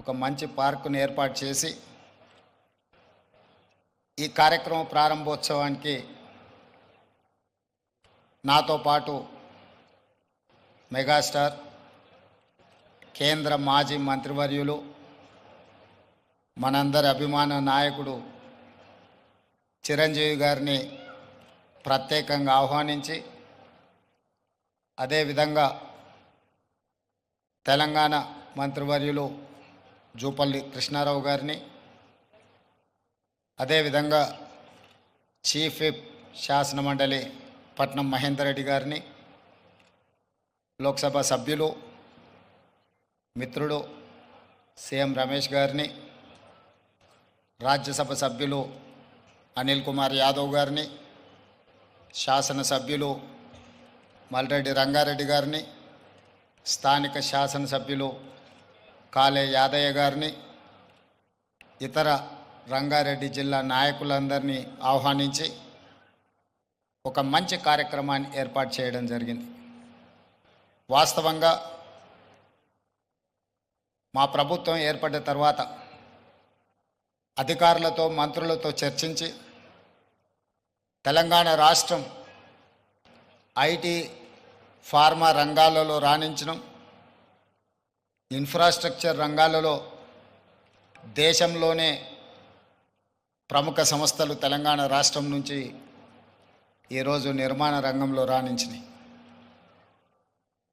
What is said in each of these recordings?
ఒక మంచి పార్కును ఏర్పాటు చేసి ఈ కార్యక్రమ ప్రారంభోత్సవానికి నాతో పాటు మెగాస్టార్ కేంద్ర మాజీ మంత్రివర్యులు మనందరి అభిమాన నాయకుడు చిరంజీవి గారిని ప్రత్యేకంగా ఆహ్వానించి అదేవిధంగా తెలంగాణ మంత్రివర్యులు జూపల్లి కృష్ణారావు గారిని అదేవిధంగా చీఫ్ విప్ శాసనమండలి పట్నం మహేందర్ రెడ్డి గారిని లోక్సభ సభ్యులు మిత్రుడు సీఎం రమేష్ గారిని రాజ్యసభ సభ్యులు అనిల్ కుమార్ యాదవ్ గారిని శాసనసభ్యులు మల్రెడ్డి రంగారెడ్డి గారిని స్థానిక శాసనసభ్యులు కాలే యాదయ్య గారిని ఇతర రంగారెడ్డి జిల్లా నాయకులందరినీ ఆహ్వానించి ఒక మంచి కార్యక్రమాన్ని ఏర్పాటు చేయడం జరిగింది. వాస్తవంగా మా ప్రభుత్వం ఏర్పడిన తర్వాత అధికారులతో మంత్రులతో చర్చించి తెలంగాణ రాష్ట్రం ఐటీ ఫార్మా రంగాలలో రాణించడం, ఇన్ఫ్రాస్ట్రక్చర్ రంగాలలో దేశంలోనే ప్రముఖ సంస్థలు తెలంగాణ రాష్ట్రం నుంచి ఈరోజు నిర్మాణ రంగంలో రాణించినాయి.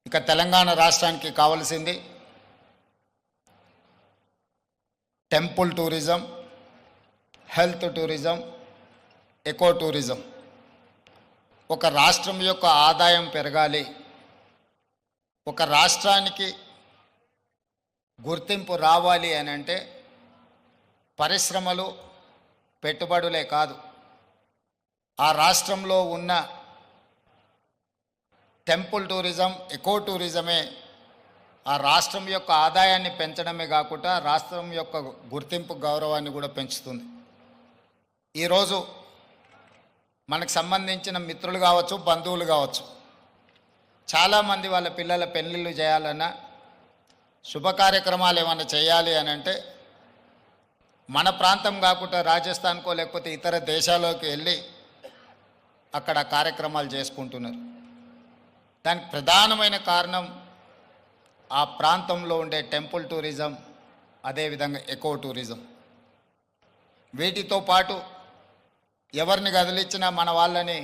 ఇక తెలంగాణ రాష్ట్రానికి కావలసింది temple tourism, health tourism, eco tourism. ఒక రాష్ట్రం యొక్క ఆదాయం పెరగాలి, ఒక రాష్ట్రానికి గుర్తింపు రావాలి అని అంటే పరిశ్రమలు, పెట్టుబడులే కాదు, ఆ రాష్ట్రంలో ఉన్న టెంపుల్ టూరిజం, ఎకో టూరిజమే ఆ రాష్ట్రం యొక్క ఆదాయాన్ని పెంచడమే కాకుండా రాష్ట్రం యొక్క గుర్తింపు గౌరవాన్ని కూడా పెంచుతుంది. ఈరోజు మనకు సంబంధించిన మిత్రులు కావచ్చు, బంధువులు కావచ్చు, చాలామంది వాళ్ళ పిల్లల పెళ్ళిళ్ళు చేయాలన్నా, శుభ కార్యక్రమాలు ఏమైనా చేయాలి అని అంటే మన ప్రాంతం కాకుండా రాజస్థాన్కో లేకపోతే ఇతర దేశాల్లోకి వెళ్ళి అక్కడ కార్యక్రమాలు చేసుకుంటున్నారు. దానికి ప్రధానమైన కారణం ఆ ప్రాంతంలో ఉండే టెంపుల్ టూరిజం, అదేవిధంగా ఎకో టూరిజం. వీటితో పాటు ఎవరిని కదిలిచ్చినా మన వాళ్ళని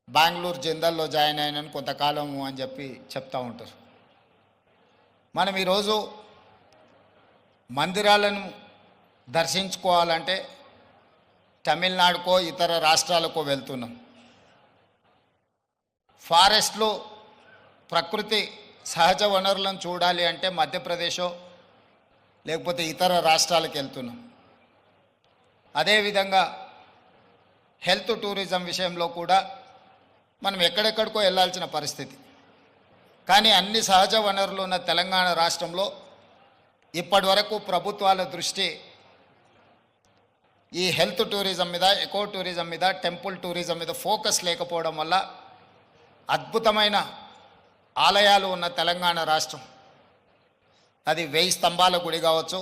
బెంగళూరు జిందాల్లో జాయిన్ అయినని కొంతకాలము అని చెప్పి చెప్తూ ఉంటారు. మనం ఈరోజు మందిరాలను దర్శించుకోవాలంటే తమిళనాడుకో ఇతర రాష్ట్రాలకో వెళ్తున్నాం. ఫారెస్ట్లో ప్రకృతి సహజ వనరులను చూడాలి అంటే మధ్యప్రదేశో లేకపోతే ఇతర రాష్ట్రాలకు వెళ్తున్నాం. అదేవిధంగా హెల్త్ టూరిజం విషయంలో కూడా మనం ఎక్కడెక్కడికో వెళ్ళాల్సిన పరిస్థితి. కానీ అన్ని సహజ వనరులు ఉన్న తెలంగాణ రాష్ట్రంలో ఇప్పటి వరకు ప్రభుత్వాల దృష్టి ఈ హెల్త్ టూరిజం మీద, ఎకో టూరిజం మీద, టెంపుల్ టూరిజం మీద ఫోకస్ లేకపోవడం వల్ల అద్భుతమైన ఆలయాలు ఉన్న తెలంగాణ రాష్ట్రం, అది 1000 స్తంభాల గుడి కావచ్చు,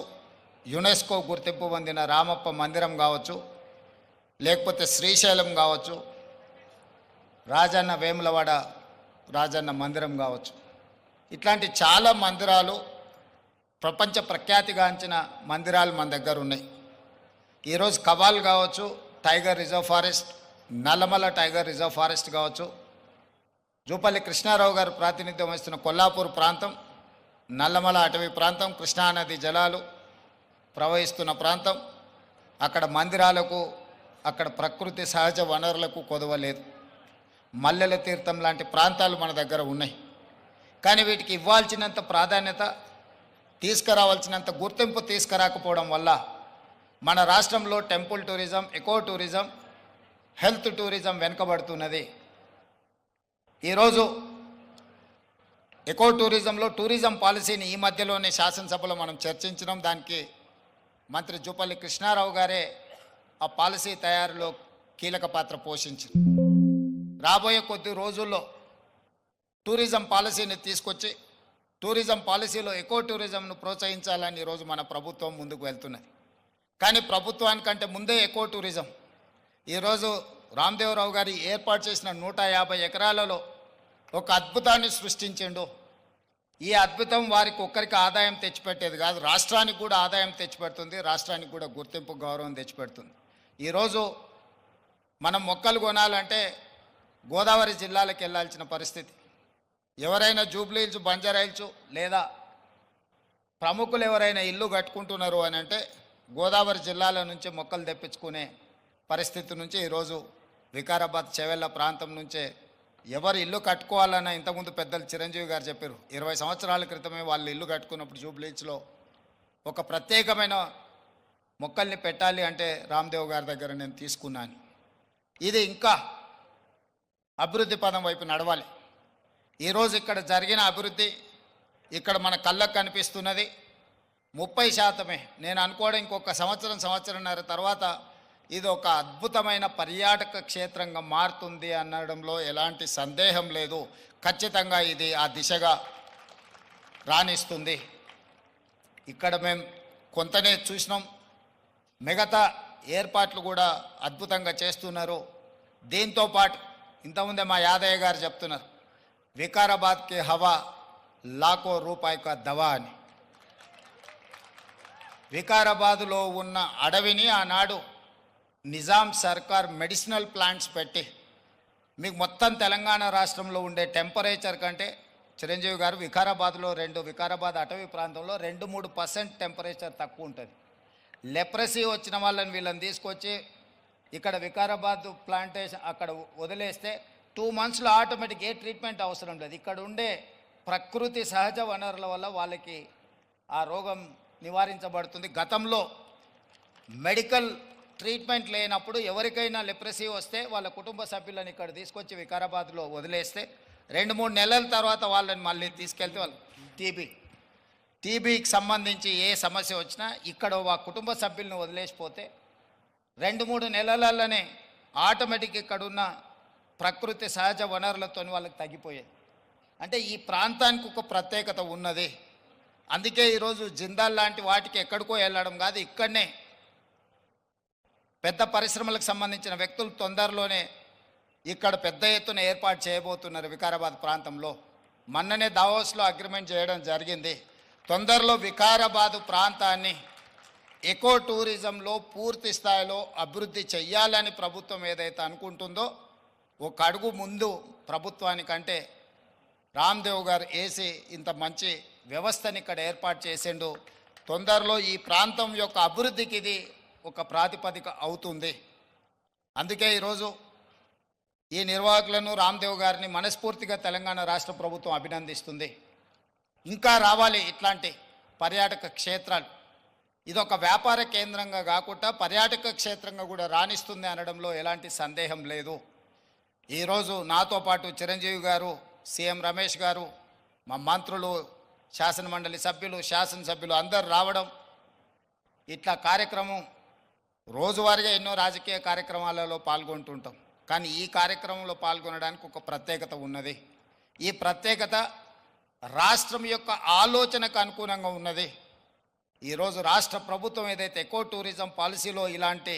యునెస్కో గుర్తింపు పొందిన రామప్ప మందిరం కావచ్చు, లేకపోతే శ్రీశైలం కావచ్చు, రాజన్న వేములవాడ రాజన్న మందిరం కావచ్చు, ఇట్లాంటి చాలా మందిరాలు, ప్రపంచ ప్రఖ్యాతిగాంచిన మందిరాలు మన దగ్గర ఉన్నాయి. ఈరోజు కవాల్ కావచ్చు, tiger reserve forest, Nallamala tiger reserve forest కావచ్చు, జూపల్లి కృష్ణారావు గారు ప్రాతినిధ్యం వహిస్తున్న కొల్లాపూర్ ప్రాంతం, నల్లమల అటవీ ప్రాంతం, కృష్ణానది జలాలు ప్రవహిస్తున్న ప్రాంతం, అక్కడ మందిరాలకు, అక్కడ ప్రకృతి సహజ వనరులకు కొదవలేదు. మల్లెల తీర్థం లాంటి ప్రాంతాలు మన దగ్గర ఉన్నాయి. కానీ వీటికి ఇవ్వాల్సినంత ప్రాధాన్యత, తీసుకురావాల్సినంత గుర్తింపు తీసుకురాకపోవడం వల్ల మన రాష్ట్రంలో temple tourism, eco tourism, health tourism వెనుకబడుతున్నది. ఈరోజు ఎకో టూరిజంలో టూరిజం పాలసీని ఈ మధ్యలోనే శాసనసభలో మనం చర్చించడం, దానికి మంత్రి జూపల్లి కృష్ణారావు గారే ఆ పాలసీ తయారీలో కీలక పాత్ర పోషించింది. రాబోయే కొద్ది రోజుల్లో టూరిజం పాలసీని తీసుకొచ్చి టూరిజం పాలసీలో ఎకో టూరిజంను ప్రోత్సహించాలని ఈరోజు మన ప్రభుత్వం ముందుకు వెళ్తున్నది. కానీ ప్రభుత్వానికంటే ముందే ఎకో టూరిజం ఈరోజు రామదేవరావు గారి ఏర్పాటు చేసిన 150 ఎకరాలలో ఒక అద్భుతాన్ని సృష్టించిండు. ఈ అద్భుతం వారికి ఒక్కరికి ఆదాయం తెచ్చిపెట్టేది కాదు, రాష్ట్రానికి కూడా ఆదాయం తెచ్చిపెడుతుంది, రాష్ట్రానికి కూడా గుర్తింపు గౌరవం తెచ్చిపెడుతుంది. ఈరోజు మనం మొక్కలు కొనాలంటే గోదావరి జిల్లాలకు వెళ్ళాల్సిన పరిస్థితి. ఎవరైనా జూబ్లీ హిల్స్, బంజారా హిల్స్ లేదా ప్రముఖులు ఎవరైనా ఇల్లు కట్టుకుంటున్నారు అని అంటే గోదావరి జిల్లాల నుంచి మొక్కలు తెప్పించుకునే పరిస్థితి నుంచి ఈరోజు వికారాబాద్ చెవెళ్ళ ప్రాంతం నుంచే ఎవరు ఇల్లు కట్టుకోవాలన్నా ఇంతకుముందు పెద్దలు చిరంజీవి గారు చెప్పారు. 20 సంవత్సరాల క్రితమే వాళ్ళు ఇల్లు కట్టుకున్నప్పుడు జూబ్లీ హిల్స్లో ఒక ప్రత్యేకమైన మొక్కల్ని పెట్టాలి అంటే రామ్దేవ్ గారి దగ్గర నేను తీసుకున్నాను. ఇది ఇంకా అభివృద్ధి పదం వైపు నడవాలి. ఈరోజు ఇక్కడ జరిగిన అభివృద్ధి ఇక్కడ మన కళ్ళకు కనిపిస్తున్నది 30%. నేను అనుకోవడం ఇంకొక సంవత్సరంన్నర తర్వాత ఇది ఒక అద్భుతమైన పర్యాటక క్షేత్రంగా మారుతుంది అనడంలో ఎలాంటి సందేహం లేదు. ఖచ్చితంగా ఇది ఆ దిశగా రాణిస్తుంది. ఇక్కడ మేము కొంతనే చూసినాం, మిగతా ఏర్పాట్లు కూడా అద్భుతంగా చేస్తున్నారు. దీంతో పాటు ఇంతకుముందే మా యాదయ్య గారు చెప్తున్నారు, వికారాబాద్కి హవా లాఖో రూపాయి కా దవా అని. వికారాబాదులో ఉన్న అడవిని ఆనాడు నిజాం సర్కార్ మెడిసినల్ ప్లాంట్స్ పెట్టి మీకు మొత్తం తెలంగాణ రాష్ట్రంలో ఉండే టెంపరేచర్ కంటే చిరంజీవి గారు వికారాబాద్లో వికారాబాద్ అటవీ ప్రాంతంలో 2-3% టెంపరేచర్ తక్కువ ఉంటుంది. లెప్రసీ వచ్చిన వాళ్ళని వీళ్ళని తీసుకొచ్చి ఇక్కడ వికారాబాద్ ప్లాంటేషన్ అక్కడ వదిలేస్తే 2 monthsలో ఆటోమేటిక్ ఏ ట్రీట్మెంట్ అవసరం లేదు. ఇక్కడ ఉండే ప్రకృతి సహజ వనరుల వల్ల వాళ్ళకి ఆ రోగం నివారించబడుతుంది. గతంలో మెడికల్ ట్రీట్మెంట్ లేనప్పుడు ఎవరికైనా లెప్రసీ వస్తే వాళ్ళ కుటుంబ సభ్యులను ఇక్కడ తీసుకొచ్చి వికారాబాద్లో వదిలేస్తే 2-3 నెలల తర్వాత వాళ్ళని మళ్ళీ తీసుకెళ్తే వాళ్ళు టీబీకి సంబంధించి ఏ సమస్య వచ్చినా ఇక్కడ ఆ కుటుంబ సభ్యులను వదిలేసిపోతే 2-3 నెలలలోనే ఆటోమేటిక్ ఇక్కడున్న ప్రకృతి సహజ వనరులతో వాళ్ళకి తగ్గిపోయేది. అంటే ఈ ప్రాంతానికి ఒక ప్రత్యేకత ఉన్నది. అందుకే ఈరోజు జిందాల్ లాంటి వాటికి ఎక్కడికో వెళ్ళడం కాదు, ఇక్కడనే పెద్ద పరిశ్రమలకు సంబంధించిన వ్యక్తులు తొందరలోనే ఇక్కడ పెద్ద ఎత్తున ఏర్పాటు చేయబోతున్నారు వికారాబాద్ ప్రాంతంలో. మొన్ననే దావోస్లో అగ్రిమెంట్ చేయడం జరిగింది. తొందరలో వికారాబాద్ ప్రాంతాన్ని ఎకో టూరిజంలో పూర్తి స్థాయిలో అభివృద్ధి చెయ్యాలని ప్రభుత్వం ఏదైతే అనుకుంటుందో ఒక అడుగు ముందు ప్రభుత్వానికంటే రామ్దేవ్ గారు వేసి ఇంత మంచి వ్యవస్థని ఇక్కడ ఏర్పాటు చేసిండు. తొందరలో ఈ ప్రాంతం యొక్క అభివృద్ధికి ఇది ఒక ప్రాతిపదిక అవుతుంది. అందుకే ఈరోజు ఈ నిర్వాహకులను రామ్దేవ్ గారిని మనస్ఫూర్తిగా తెలంగాణ రాష్ట్ర ప్రభుత్వం అభినందిస్తుంది. ఇంకా రావాలి ఇట్లాంటి పర్యాటక క్షేత్రాలు. ఇదొక వ్యాపార కేంద్రంగా కాకుండా పర్యాటక క్షేత్రంగా కూడా రాణిస్తుంది అనడంలో ఎలాంటి సందేహం లేదు. ఈరోజు నాతో పాటు చిరంజీవి గారు, సీఎం రమేష్ గారు, మా మంత్రులు, శాసనమండలి సభ్యులు, శాసనసభ్యులు అందరు రావడం, ఇట్లా కార్యక్రమం రోజువారీగా ఎన్నో రాజకీయ కార్యక్రమాలలో పాల్గొంటుంటాం. కానీ ఈ కార్యక్రమంలో పాల్గొనడానికి ఒక ప్రత్యేకత ఉన్నది. ఈ ప్రత్యేకత రాష్ట్రం యొక్క ఆలోచనకు అనుగుణంగా ఉన్నది. ఈరోజు రాష్ట్ర ప్రభుత్వం ఏదైతే ఎకో టూరిజం పాలసీలో ఇలాంటి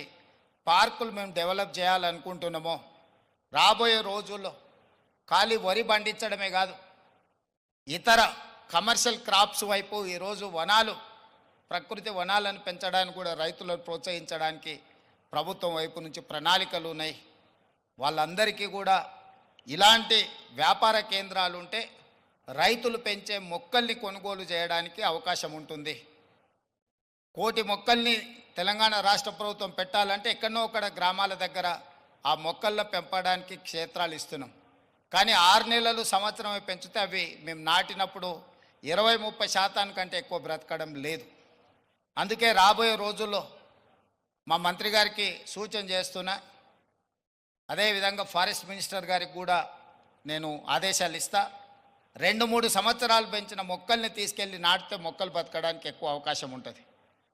పార్కులు మేము డెవలప్ చేయాలనుకుంటున్నామో రాబోయే రోజుల్లో ఖాళీ వరి పండించడమే కాదు, ఇతర కమర్షియల్ క్రాప్స్ వైపు ఈరోజు ప్రకృతి వనాలను పెంచడానికి కూడా రైతులను ప్రోత్సహించడానికి ప్రభుత్వం వైపు నుంచి ప్రణాళికలు ఉన్నాయి. వాళ్ళందరికీ కూడా ఇలాంటి వ్యాపార కేంద్రాలు ఉంటే రైతులు పెంచే మొక్కల్ని కొనుగోలు చేయడానికి అవకాశం ఉంటుంది. 1 కోటి మొక్కల్ని తెలంగాణ రాష్ట్ర ప్రభుత్వం పెట్టాలంటే ఎక్కడో ఒకడ గ్రామాల దగ్గర ఆ మొక్కలను పెంపడానికి క్షేత్రాలు ఇస్తున్నాం. కానీ 6 నెలలు సంవత్సరమే పెంచితే అవి మేము నాటినప్పుడు 20-30% కంటే ఎక్కువ బ్రతకడం లేదు. అందుకే రాబోయే రోజుల్లో మా మంత్రి గారికి సూచన చేస్తున్నా, అదేవిధంగా ఫారెస్ట్ మినిస్టర్ గారికి కూడా నేను ఆదేశాలు ఇస్తా. 2-3 సంవత్సరాలు పెంచిన మొక్కల్ని తీసుకెళ్ళి నాటితే మొక్కలు బతకడానికి ఎక్కువ అవకాశం ఉంటుంది.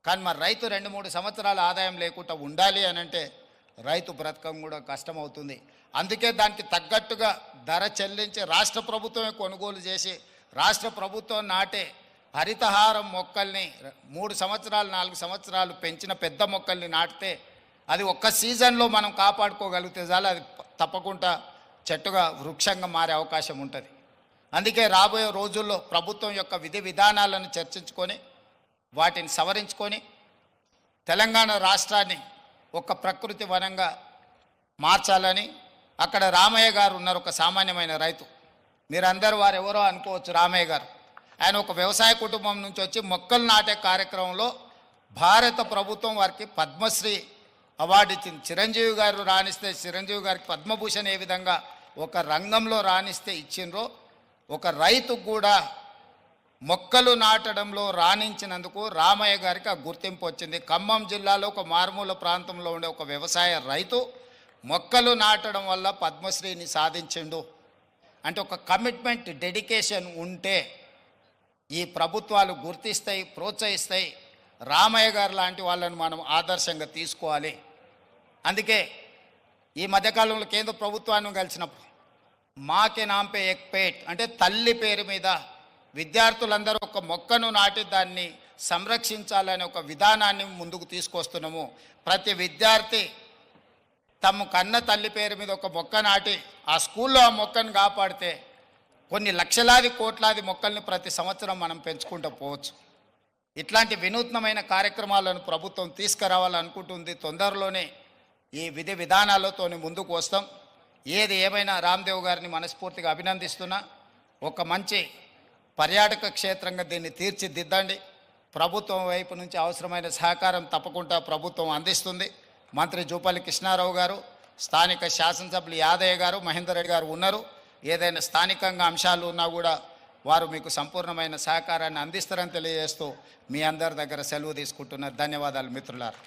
కానీ మరి రైతు 2-3 సంవత్సరాల ఆదాయం లేకుండా ఉండాలి అని అంటే రైతు బ్రతకం కూడా కష్టమవుతుంది. అందుకే దానికి తగ్గట్టుగా ధర చెల్లించి రాష్ట్ర ప్రభుత్వమే కొనుగోలు చేసి రాష్ట్ర ప్రభుత్వం నాటే హరితహారం మొక్కల్ని 3 సంవత్సరాలు 4 సంవత్సరాలు పెంచిన పెద్ద మొక్కల్ని నాటితే అది ఒక్క సీజన్లో మనం కాపాడుకోగలిగితే చాలు, అది తప్పకుండా చెట్టుగా వృక్షంగా మారే అవకాశం ఉంటుంది. అందుకే రాబోయే రోజుల్లో ప్రభుత్వం యొక్క విధి విధానాలను చర్చించుకొని వాటిని సవరించుకొని తెలంగాణ రాష్ట్రాన్ని ఒక ప్రకృతి వనంగా మార్చాలని. అక్కడ రామయ్య గారు ఉన్నారు, ఒక సామాన్యమైన రైతు. మీరందరూ వారు ఎవరో అనుకోవచ్చు. రామయ్య గారు ఆయన ఒక వ్యవసాయ కుటుంబం నుంచి వచ్చి మొక్కలు నాటే కార్యక్రమంలో భారత ప్రభుత్వం వారికి పద్మశ్రీ అవార్డు ఇచ్చింది. చిరంజీవి గారు రాణిస్తే చిరంజీవి గారికి పద్మభూషణ్ ఏ విధంగా ఒక రంగంలో రాణిస్తే ఇచ్చిండ్రో, ఒక రైతుకు కూడా మొక్కలు నాటడంలో రాణించినందుకు రామయ్య గారికి ఆ గుర్తింపు వచ్చింది. ఖమ్మం జిల్లాలో ఒక మారుమూల ప్రాంతంలో ఉండే ఒక వ్యవసాయ రైతు మొక్కలు నాటడం వల్ల పద్మశ్రీని సాధించిండు. అంటే ఒక కమిట్మెంట్, డెడికేషన్ ఉంటే ఈ ప్రభుత్వాలు గుర్తిస్తాయి, ప్రోత్సహిస్తాయి. రామయ్య గారు లాంటి వాళ్ళని మనం ఆదర్శంగా తీసుకోవాలి. అందుకే ఈ మధ్యకాలంలో కేంద్ర ప్రభుత్వాన్ని కలిసినప్పుడు మాకే నాంపే ఎక్ పేట్ అంటే తల్లి పేరు మీద విద్యార్థులందరూ ఒక మొక్కను నాటి దాన్ని సంరక్షించాలనే ఒక విధానాన్ని ముందుకు తీసుకొస్తున్నాము. ప్రతి విద్యార్థి తమ కన్న తల్లి పేరు మీద ఒక మొక్క నాటి ఆ స్కూల్లో ఆ మొక్కను కాపాడితే కొన్ని లక్షలాది కోట్లాది మొక్కల్ని ప్రతి సంవత్సరం మనం పెంచుకుంటూ పోవచ్చు. ఇట్లాంటి వినూత్నమైన కార్యక్రమాలను ప్రభుత్వం తీసుకురావాలనుకుంటుంది. తొందరలోనే ఈ విధి విధానాలతో ముందుకు వస్తాం. ఏది ఏమైనా రామ్దేవ్ గారిని మనస్ఫూర్తిగా అభినందిస్తున్నా. ఒక మంచి పర్యాటక క్షేత్రంగా దీన్ని తీర్చిదిద్దండి. ప్రభుత్వం వైపు నుంచి అవసరమైన సహకారం తప్పకుండా ప్రభుత్వం అందిస్తుంది. మంత్రి జూపల్లి కృష్ణారావు గారు, స్థానిక శాసనసభ్యులు యాదయ్య గారు, మహేందర్ రెడ్డి గారు ఉన్నారు. ఏదైనా స్థానికంగా అంశాలు ఉన్నా కూడా వారు మీకు సంపూర్ణమైన సహకారాన్ని అందిస్తారని తెలియజేస్తూ మీ అందరి దగ్గర సెలవు తీసుకుంటున్నారు. ధన్యవాదాలు మిత్రులారా.